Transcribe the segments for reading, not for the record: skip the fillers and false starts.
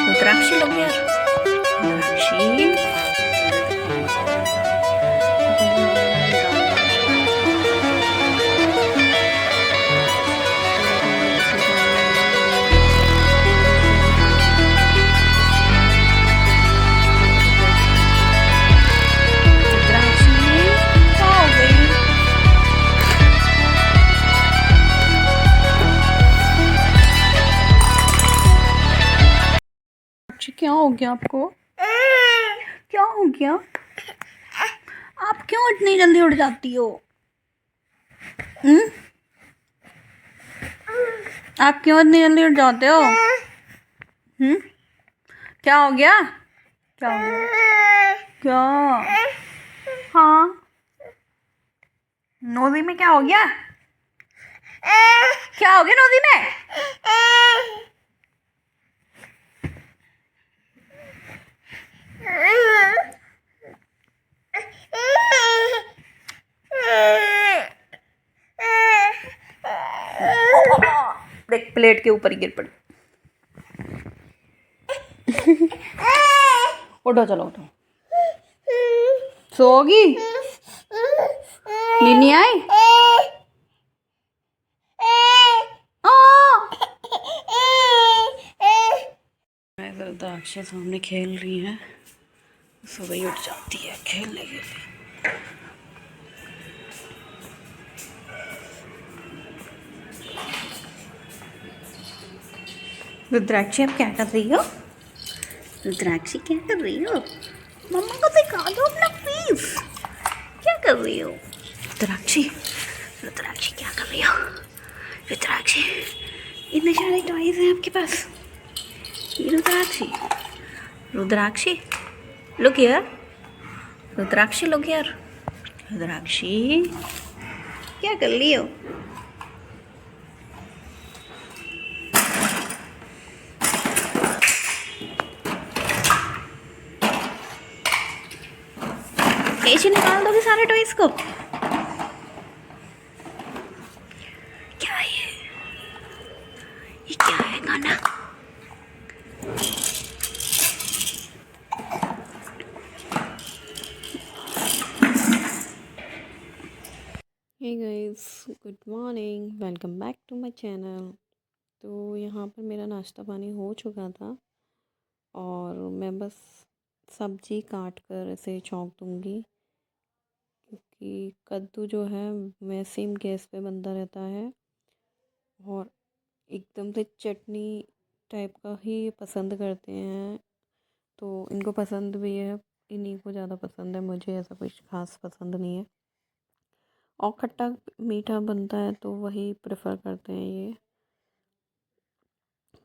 रुद्राक्षी लोग यार, रुद्राक्षी क्या हो गया आपको? क्या हो गया? आप क्यों इतनी जल्दी उठ जाती हो? आप क्यों इतनी जल्दी उठ जाते हो? क्या हो गया? क्या हो गया? क्या? हाँ, नोज़ी में क्या हो गया? क्या हो गया नोज़ी में? देख, प्लेट के ऊपर ही गिर पड़ी। उठो, चलो उठो। सोगी? नींद नहीं आई? रुद्राक्षी सामने खेल रही है, सुबह ही उठ जाती है खेलने के लिए। रुद्राक्षी आप क्या कर रही हो? रुद्राक्षी क्या कर रही हो? मम्मा को दिखा दो अपना फेस। क्या कर रही हो रुद्राक्षी? रुद्राक्षी क्या कर रही हो? रुद्राक्षी, इतने सारे टॉयज हैं आपके पास। ये रुद्राक्षी, रुद्राक्षी लुक हियर, रुद्राक्षी लुक हियर। रुद्राक्षी क्या कर रही हो? ऐसे निकाल दोगे सारे टॉयज को? क्या है ये क्या है गाना? Hey guys, good morning, welcome back to my channel. तो यहाँ पर मेरा नाश्ता पानी हो चुका था और मैं बस सब्जी काट कर इसे छौंक दूँगी, क्योंकि कद्दू जो है मैं सेम गैस पे बनता रहता है और एकदम से चटनी टाइप का ही पसंद करते हैं। तो इनको पसंद भी है, इन्हीं को ज़्यादा पसंद है, मुझे ऐसा कुछ खास पसंद नहीं है। और खट्टा मीठा बनता है तो वही प्रेफर करते हैं ये।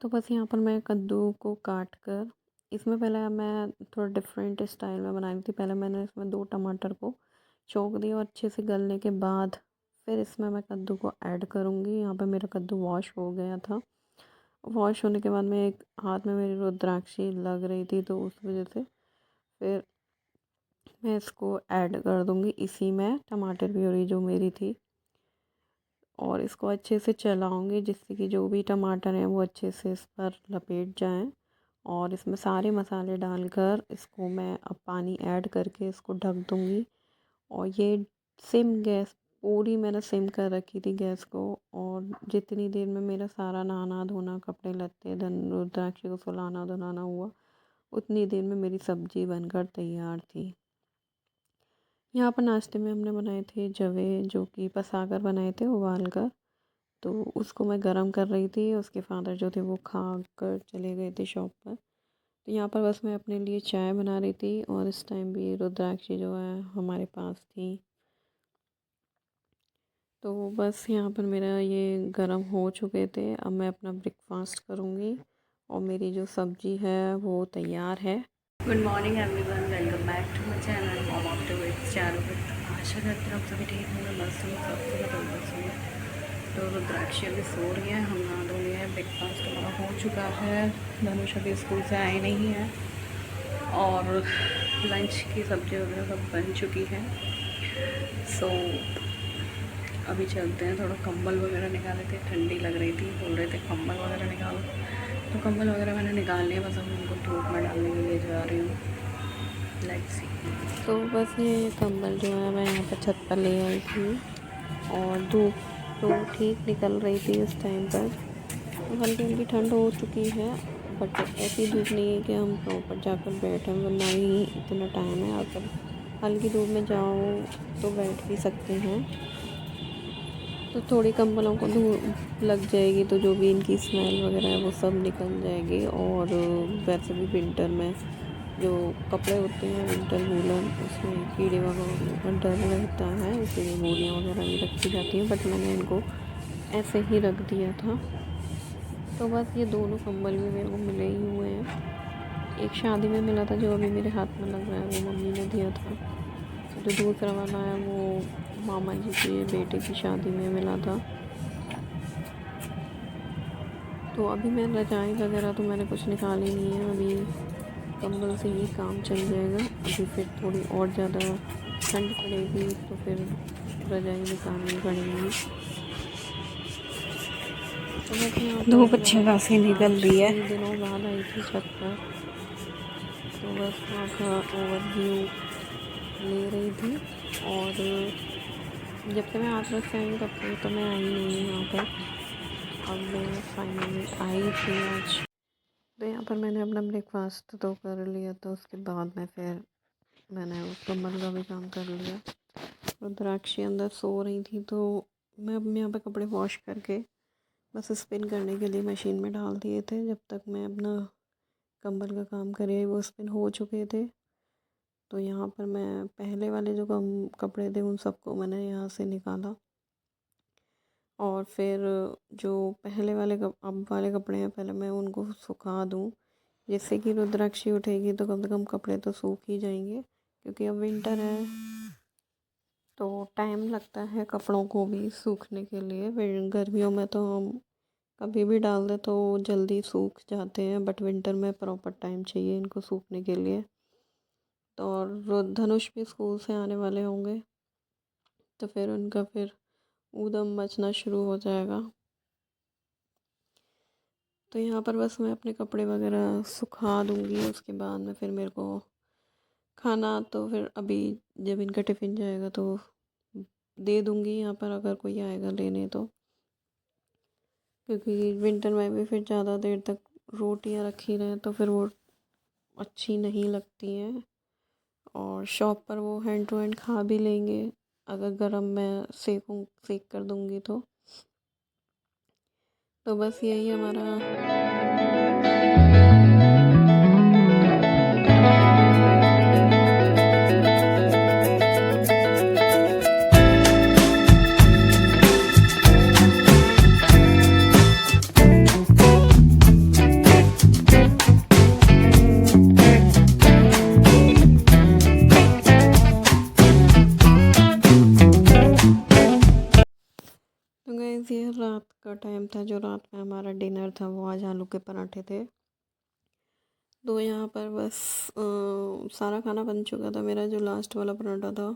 तो बस यहाँ पर मैं कद्दू को काट कर, इसमें पहले मैं थोड़ा डिफरेंट स्टाइल में बनाई थी। पहले मैंने इसमें 2 टमाटर को छौंक दिया और अच्छे से गलने के बाद फिर इसमें मैं कद्दू को ऐड करूँगी। यहाँ पे मेरा कद्दू वॉश हो गया था। वॉश होने के बाद में एक हाथ में मेरी रुद्राक्षी लग रही थी, तो उस वजह से फिर मैं इसको ऐड कर दूँगी इसी में, टमाटर प्यूरी जो मेरी थी। और इसको अच्छे से चलाऊँगी जिससे कि जो भी टमाटर हैं वो अच्छे से इस पर लपेट जाएं। और इसमें सारे मसाले डालकर इसको मैं अब पानी ऐड करके इसको ढक दूँगी। और ये सिम गैस पूरी मैंने सिम कर रखी थी गैस को। और जितनी देर में मेरा सारा नहाना धोना, कपड़े लत्ते, रुद्राक्षी को सुलाना धुलाना हुआ, उतनी देर में मेरी सब्ज़ी बनकर तैयार थी। यहाँ पर नाश्ते में हमने बनाए थे जवे, जो कि पसा कर बनाए थे उबाल कर। तो उसको मैं गरम कर रही थी, उसके फादर जो थे वो खा कर चले गए थे शॉप पर। तो यहाँ पर बस मैं अपने लिए चाय बना रही थी और इस टाइम भी रुद्राक्षी जो है हमारे पास थी। तो बस यहाँ पर मेरा ये गरम हो चुके थे। अब मैं अपना ब्रेकफास्ट करूँगी और मेरी जो सब्ज़ी है वो तैयार है। Good morning everyone, welcome back to my channel mom of the with Charu. आशा करते हैं आप सभी ठीक होंगे, मस्त होंगे, सबसे तंदुरुस्त होंगे। तो रुद्राक्षी अभी सो रही है, हम नहा धो लिए हैं, ब्रेकफास्ट हमारा हो चुका है। धनुष अभी स्कूल से आए नहीं है और लंच की सब्ज़ी वगैरह सब बन चुकी है। सो अभी चलते हैं, थोड़ा कंबल वगैरह निकाले थे, ठंडी लग रही थी, बोल रहे थे कंबल वगैरह निकालो, तो कंबल वगैरह मैंने निकाल लिया। बस अब उनको धूप में डालने के लिए जा रही हूँ। Let's see. तो बस ये कंबल जो है मैं यहाँ पर छत पर ले आई थी, और धूप तो ठीक निकल रही थी इस टाइम पर, तो हल्की हल्की ठंड हो चुकी है। बट ऐसी धूप नहीं है कि हम प्रॉपर जाकर बैठें, वरना ही इतना टाइम है, अगर हल्की धूप में जाओ तो बैठ भी सकते हैं। तो थोड़ी कंबलों को धूप लग जाएगी तो जो भी इनकी स्मेल वगैरह है वो सब निकल जाएगी। और वैसे भी विंटर में जो कपड़े होते हैं विंटर वूलन, उसमें कीड़े वगैरह का डर रहता है, इसीलिए बोरियाँ वगैरह भी रखी जाती हैं। बट मैंने इनको ऐसे ही रख दिया था। तो बस ये दोनों कंबल भी मेरे को मिले ही हुए हैं। एक शादी में मिला था जो अभी मेरे हाथ में लग रहा है, वो मम्मी ने दिया था। जो दूसरा वाला है वो मामा जी के बेटे की शादी में मिला था। तो अभी मैं रजाई वगैरह तो मैंने कुछ निकाली नहीं है, अभी कंबल से ही काम चल जाएगा। अभी फिर थोड़ी और ज़्यादा ठंड पड़ेगी तो फिर रजाई निकालनी पड़ेगी। तो बस यहाँ धूप पर अच्छी खासी निकल आज रही है। कई दिनों बाद आई थी छत पर, तो बस वहाँ का ओवरव्यू ले रही थी। और जब से मैं हाथरस से आई तब से तो मैं आई नहीं हूँ यहाँ पर। अब मैं फाइनली आई थी आज। तो यहाँ पर मैंने अपना ब्रेकफास्ट तो कर लिया, तो उसके बाद मैंने उस कंबल का भी काम कर लिया। रुद्राक्षी अंदर सो रही थी, तो मैं अब यहाँ पे कपड़े वॉश करके बस स्पिन करने के लिए मशीन में डाल दिए थे। जब तक मैं अपना कंबल का काम करे वो स्पिन हो चुके थे। तो यहाँ पर मैं पहले वाले जो कपड़े थे उन सबको मैंने यहाँ से निकाला, और फिर जो पहले वाले अब वाले कपड़े हैं पहले मैं उनको सुखा दूँ, जिससे कि रुद्राक्षी उठेगी तो कम से कम कपड़े तो सूख ही जाएंगे। क्योंकि अब विंटर है तो टाइम लगता है कपड़ों को भी सूखने के लिए। गर्मियों में तो हम कभी भी डाल दें तो जल्दी सूख जाते हैं, बट विंटर में प्रॉपर टाइम चाहिए इनको सूखने के लिए। तो और धनुष भी स्कूल से आने वाले होंगे, तो फिर उनका फिर ऊधम मचना शुरू हो जाएगा। तो यहाँ पर बस मैं अपने कपड़े वगैरह सुखा दूँगी, उसके बाद में फिर मेरे को खाना तो फिर अभी जब इनका टिफ़िन जाएगा तो दे दूँगी यहाँ पर, अगर कोई आएगा लेने तो। क्योंकि विंटर में भी फिर ज़्यादा देर तक रोटियाँ रखी रहें तो फिर वो अच्छी नहीं लगती हैं, और शॉप पर वो हैंड टू हैंड खा भी लेंगे अगर गरम मैं सेक कर दूँगी तो। बस यही हमारा तो गाइस ये रात का टाइम था, जो रात में हमारा डिनर था वो आज आलू के पराठे थे। तो यहाँ पर बस सारा खाना बन चुका था, मेरा जो लास्ट वाला पराठा था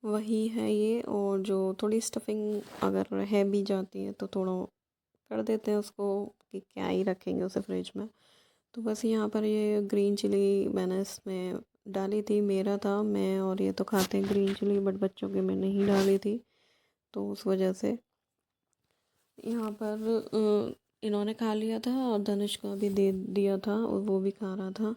वही है ये। और जो थोड़ी स्टफिंग अगर है भी जाती है तो थोड़ा कर देते हैं उसको, कि क्या ही रखेंगे उसे फ्रिज में। तो बस यहाँ पर ये ग्रीन चिली मैंने इसमें डाली थी, मेरा था, मैं और ये तो खाते हैं ग्रीन चिली, बट बच्चों के मैं नहीं डाली थी, तो उस वजह से यहाँ पर इन्होंने खा लिया था और धनुष को भी दे दिया था और वो भी खा रहा था।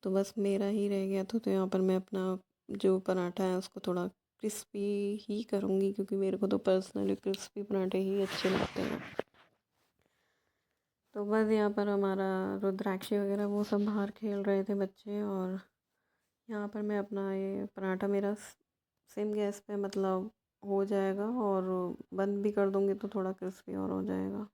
तो बस मेरा ही रह गया था। तो यहाँ पर मैं अपना जो पराठा है उसको थोड़ा क्रिस्पी ही करूँगी, क्योंकि मेरे को तो पर्सनली क्रिस्पी पराठे ही अच्छे लगते हैं। तो बस यहाँ पर हमारा रुद्राक्षी वगैरह वो सब बाहर खेल रहे थे बच्चे, और यहाँ पर मैं अपना ये पराठा मेरा सेम गैस पे मतलब हो जाएगा, और बंद भी कर दूँगी तो थोड़ा क्रिस्पी और हो जाएगा।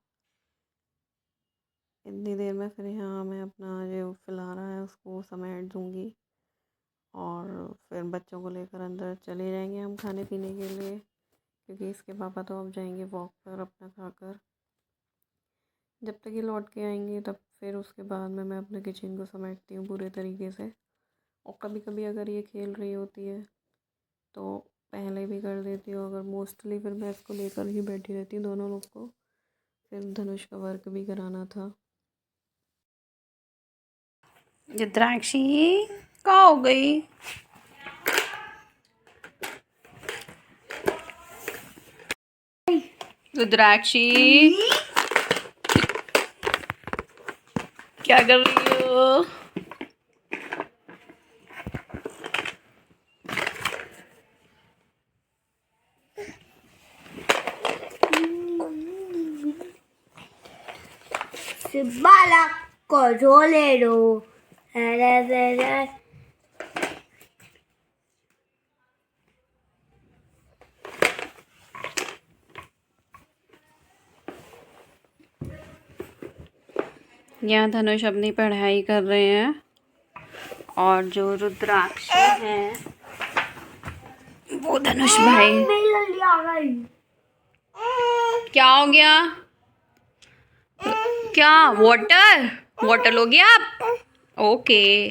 इतनी देर में फिर यहाँ मैं अपना जो फैला रहा है उसको समेट दूँगी, और फिर बच्चों को लेकर अंदर चले जाएंगे हम खाने पीने के लिए, क्योंकि इसके पापा तो अब जाएंगे वॉक पर अपना खाकर। जब तक ये लौट के आएंगे तब फिर उसके बाद में मैं अपने किचन को समेटती हूँ पूरे तरीके से। और कभी कभी अगर ये खेल रही होती है तो पहले भी कर देती हूँ, अगर मोस्टली फिर मैं इसको लेकर ही बैठी रहती हूँ दोनों लोग को। फिर धनुष का वर्क भी कराना था। रुद्राक्षी कहाँ हो गई? रुद्राक्षी क्या कर रही हो? Balak controlero. यहाँ धनुष अपनी पढ़ाई कर रहे हैं और जो रुद्राक्ष है वो धनुष भाई। क्या हो गया? क्या वाटर वाटर हो गया आप? ओके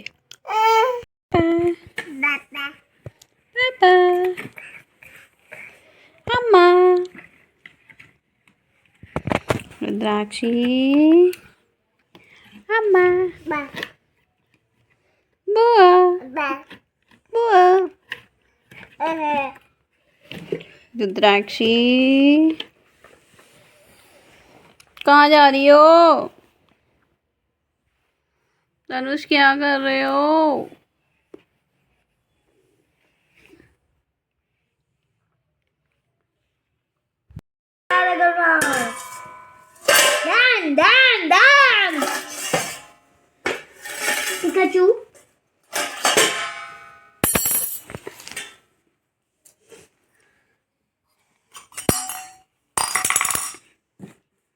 पापा अम्मा रुद्राक्षी अम्मा बुआ बुआ रुद्राक्षी कहाँ जा रही हो? धनुष क्या कर रहे हो?